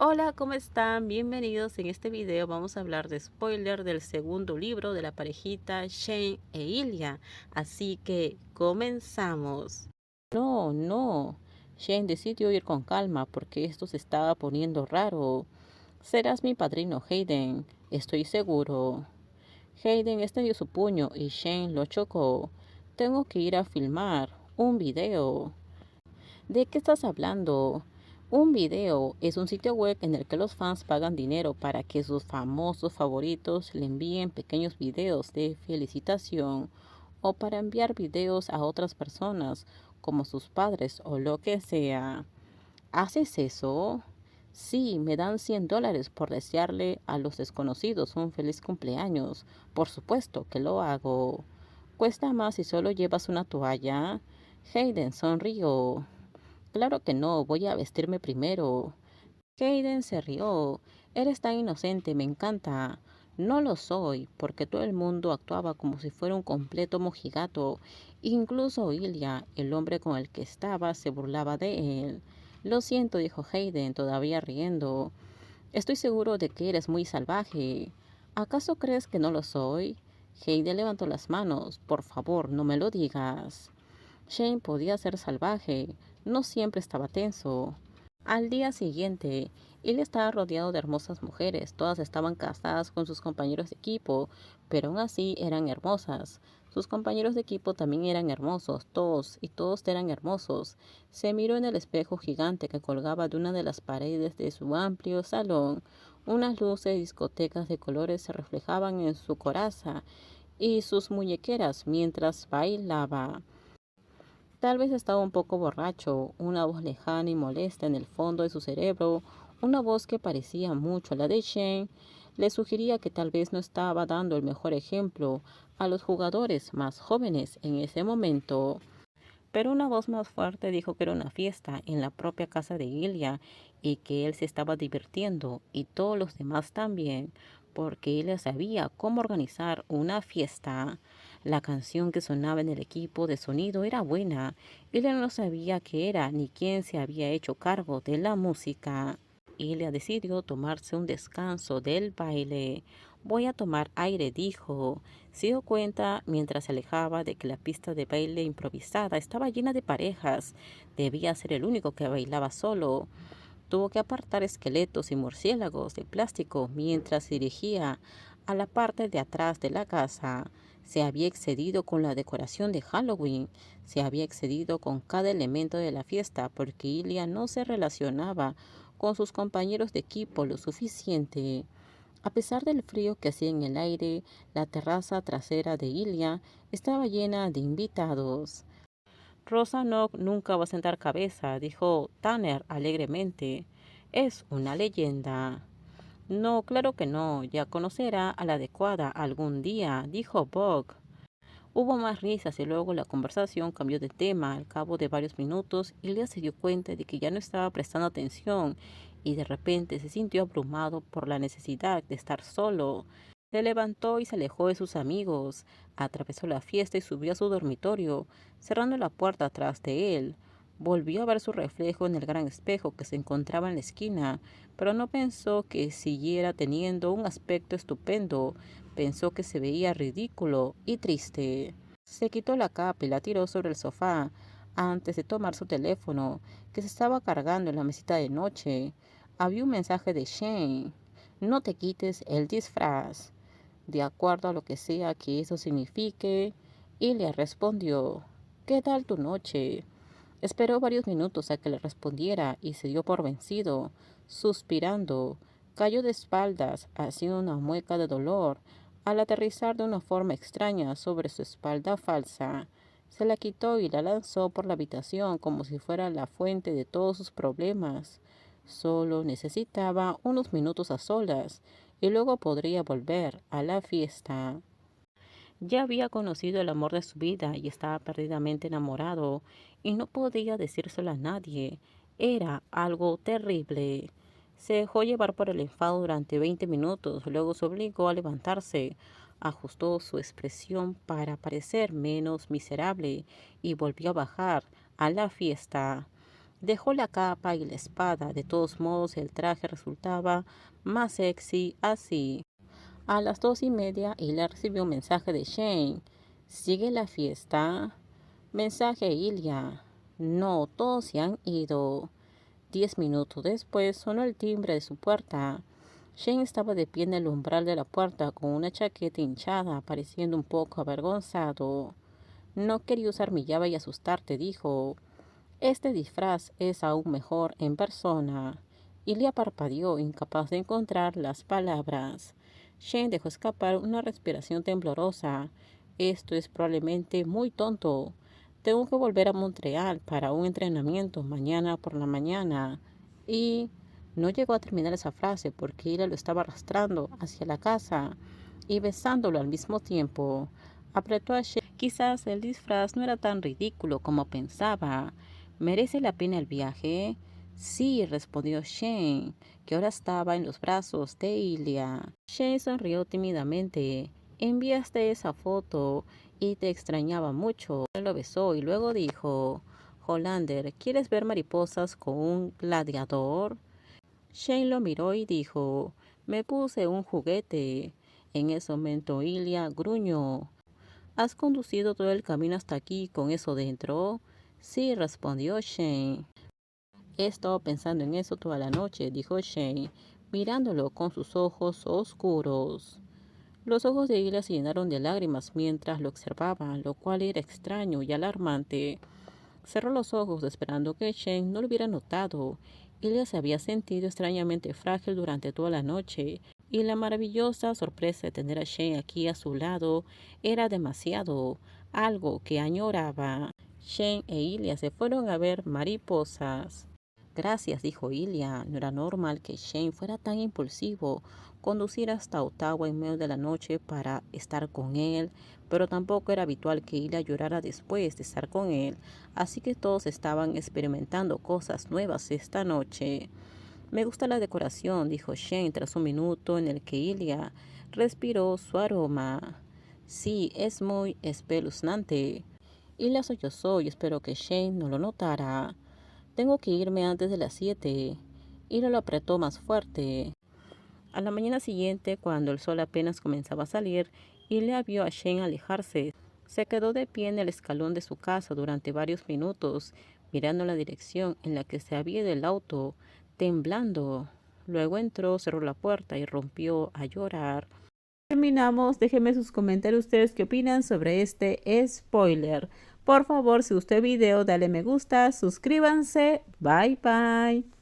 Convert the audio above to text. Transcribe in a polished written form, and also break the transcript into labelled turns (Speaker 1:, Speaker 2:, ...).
Speaker 1: Hola, ¿cómo están? Bienvenidos. En este video vamos a hablar de spoiler del segundo libro de la parejita Shane e Ilya. Así que comenzamos. No, no. Shane decidió ir con calma porque esto se estaba poniendo raro. Serás mi padrino, Hayden. Estoy seguro. Hayden extendió su puño y Shane lo chocó. Tengo que ir a filmar un video. ¿De qué estás hablando? Un video es un sitio web en el que los fans pagan dinero para que sus famosos favoritos le envíen pequeños videos de felicitación o para enviar videos a otras personas, como sus padres o lo que sea. ¿Haces eso? Sí, me dan $100 por desearle a los desconocidos un feliz cumpleaños. Por supuesto que lo hago. ¿Cuesta más si solo llevas una toalla? Hayden sonrió. Claro que no, voy a vestirme primero. Hayden se rió. Eres tan inocente, me encanta. No lo soy, porque todo el mundo actuaba como si fuera un completo mojigato. Incluso Ilya, el hombre con el que estaba, se burlaba de él. Lo siento, dijo Hayden, todavía riendo. Estoy seguro de que eres muy salvaje. ¿Acaso crees que no lo soy? Hayden levantó las manos. Por favor, no me lo digas. Shane podía ser salvaje, no siempre estaba tenso. Al día siguiente, él estaba rodeado de hermosas mujeres, todas estaban casadas con sus compañeros de equipo, pero aún así eran hermosas. Sus compañeros de equipo también eran hermosos, todos eran hermosos. Se miró en el espejo gigante que colgaba de una de las paredes de su amplio salón. Unas luces y discotecas de colores se reflejaban en su coraza y sus muñequeras mientras bailaba. Tal vez estaba un poco borracho, una voz lejana y molesta en el fondo de su cerebro, una voz que parecía mucho a la de Shane, le sugería que tal vez no estaba dando el mejor ejemplo a los jugadores más jóvenes en ese momento. Pero una voz más fuerte dijo que era una fiesta en la propia casa de Ilya y que él se estaba divirtiendo y todos los demás también, porque él sabía cómo organizar una fiesta. La canción que sonaba en el equipo de sonido era buena. Ilya no sabía qué era ni quién se había hecho cargo de la música. Ilya decidió tomarse un descanso del baile. Voy a tomar aire, dijo. Se dio cuenta mientras se alejaba de que la pista de baile improvisada estaba llena de parejas. Debía ser el único que bailaba solo. Tuvo que apartar esqueletos y murciélagos de plástico mientras se dirigía a la parte de atrás de la casa. Se había excedido con la decoración de Halloween, se había excedido con cada elemento de la fiesta porque Ilya no se relacionaba con sus compañeros de equipo lo suficiente. A pesar del frío que hacía en el aire, la terraza trasera de Ilya estaba llena de invitados. Rosa no nunca va a sentar cabeza, dijo Tanner alegremente. Es una leyenda. No, claro que no, ya conocerá a la adecuada algún día, dijo Bog. Hubo más risas y luego la conversación cambió de tema. Al cabo de varios minutos, Ilya se dio cuenta de que ya no estaba prestando atención y de repente se sintió abrumado por la necesidad de estar solo. Se levantó y se alejó de sus amigos, atravesó la fiesta y subió a su dormitorio, cerrando la puerta tras de él. Volvió a ver su reflejo en el gran espejo que se encontraba en la esquina, pero no pensó que siguiera teniendo un aspecto estupendo. Pensó que se veía ridículo y triste. Se quitó la capa y la tiró sobre el sofá antes de tomar su teléfono, que se estaba cargando en la mesita de noche. Había un mensaje de Shane. No te quites el disfraz. De acuerdo a lo que sea que eso signifique, y le respondió, ¿qué tal tu noche? Esperó varios minutos a que le respondiera y se dio por vencido. Suspirando, cayó de espaldas, haciendo una mueca de dolor, al aterrizar de una forma extraña sobre su espalda falsa. Se la quitó y la lanzó por la habitación como si fuera la fuente de todos sus problemas. Solo necesitaba unos minutos a solas y luego podría volver a la fiesta. Ya había conocido el amor de su vida y estaba perdidamente enamorado y no podía decírselo a nadie. Era algo terrible. Se dejó llevar por el enfado durante 20 minutos, luego se obligó a levantarse, ajustó su expresión para parecer menos miserable y volvió a bajar a la fiesta. Dejó la capa y la espada. De todos modos, el traje resultaba más sexy así. A las 2:30, Ilya recibió un mensaje de Shane. ¿Sigue la fiesta? Mensaje Ilya. No, todos se han ido. 10 minutos después sonó el timbre de su puerta. Shane estaba de pie en el umbral de la puerta con una chaqueta hinchada, pareciendo un poco avergonzado. No quería usar mi llave y asustarte, dijo. Este disfraz es aún mejor en persona. Ilya parpadeó, incapaz de encontrar las palabras. Shane dejó escapar una respiración temblorosa. Esto es probablemente muy tonto. Tengo que volver a Montreal para un entrenamiento mañana por la mañana. Y no llegó a terminar esa frase porque Ilya lo estaba arrastrando hacia la casa y besándolo al mismo tiempo. Apretó a Shane. Quizás el disfraz no era tan ridículo como pensaba. ¿Merece la pena el viaje? Sí, respondió Shane, que ahora estaba en los brazos de Ilya. Shane sonrió tímidamente. Enviaste esa foto y te extrañaba mucho. Él lo besó y luego dijo, Hollander, ¿quieres ver mariposas con un gladiador? Shane lo miró y dijo, me puse un juguete. En ese momento Ilya gruñó. ¿Has conducido todo el camino hasta aquí con eso dentro? Sí, respondió Shane. He estado pensando en eso toda la noche, dijo Shane, mirándolo con sus ojos oscuros. Los ojos de Ilya se llenaron de lágrimas mientras lo observaba, lo cual era extraño y alarmante. Cerró los ojos esperando que Shane no lo hubiera notado. Ilya se había sentido extrañamente frágil durante toda la noche, y la maravillosa sorpresa de tener a Shane aquí a su lado era demasiado, algo que añoraba. Shane e Ilya se fueron a ver mariposas. Gracias, dijo Ilya. No era normal que Shane fuera tan impulsivo, conducir hasta Ottawa en medio de la noche para estar con él, pero tampoco era habitual que Ilya llorara después de estar con él, así que todos estaban experimentando cosas nuevas esta noche. Me gusta la decoración, dijo Shane tras un minuto en el que Ilya respiró su aroma. Sí, es muy espeluznante. Ilya sollozó y espero que Shane no lo notara. Tengo que irme antes de las 7. Ira lo apretó más fuerte. A la mañana siguiente, cuando el sol apenas comenzaba a salir, Ilya vio a Shane alejarse. Se quedó de pie en el escalón de su casa durante varios minutos, mirando la dirección en la que se había ido el auto, temblando. Luego entró, cerró la puerta y rompió a llorar. Terminamos. Déjenme sus comentarios ustedes qué opinan sobre este spoiler. Por favor, si gustó el video, dale me gusta, suscríbanse. Bye bye.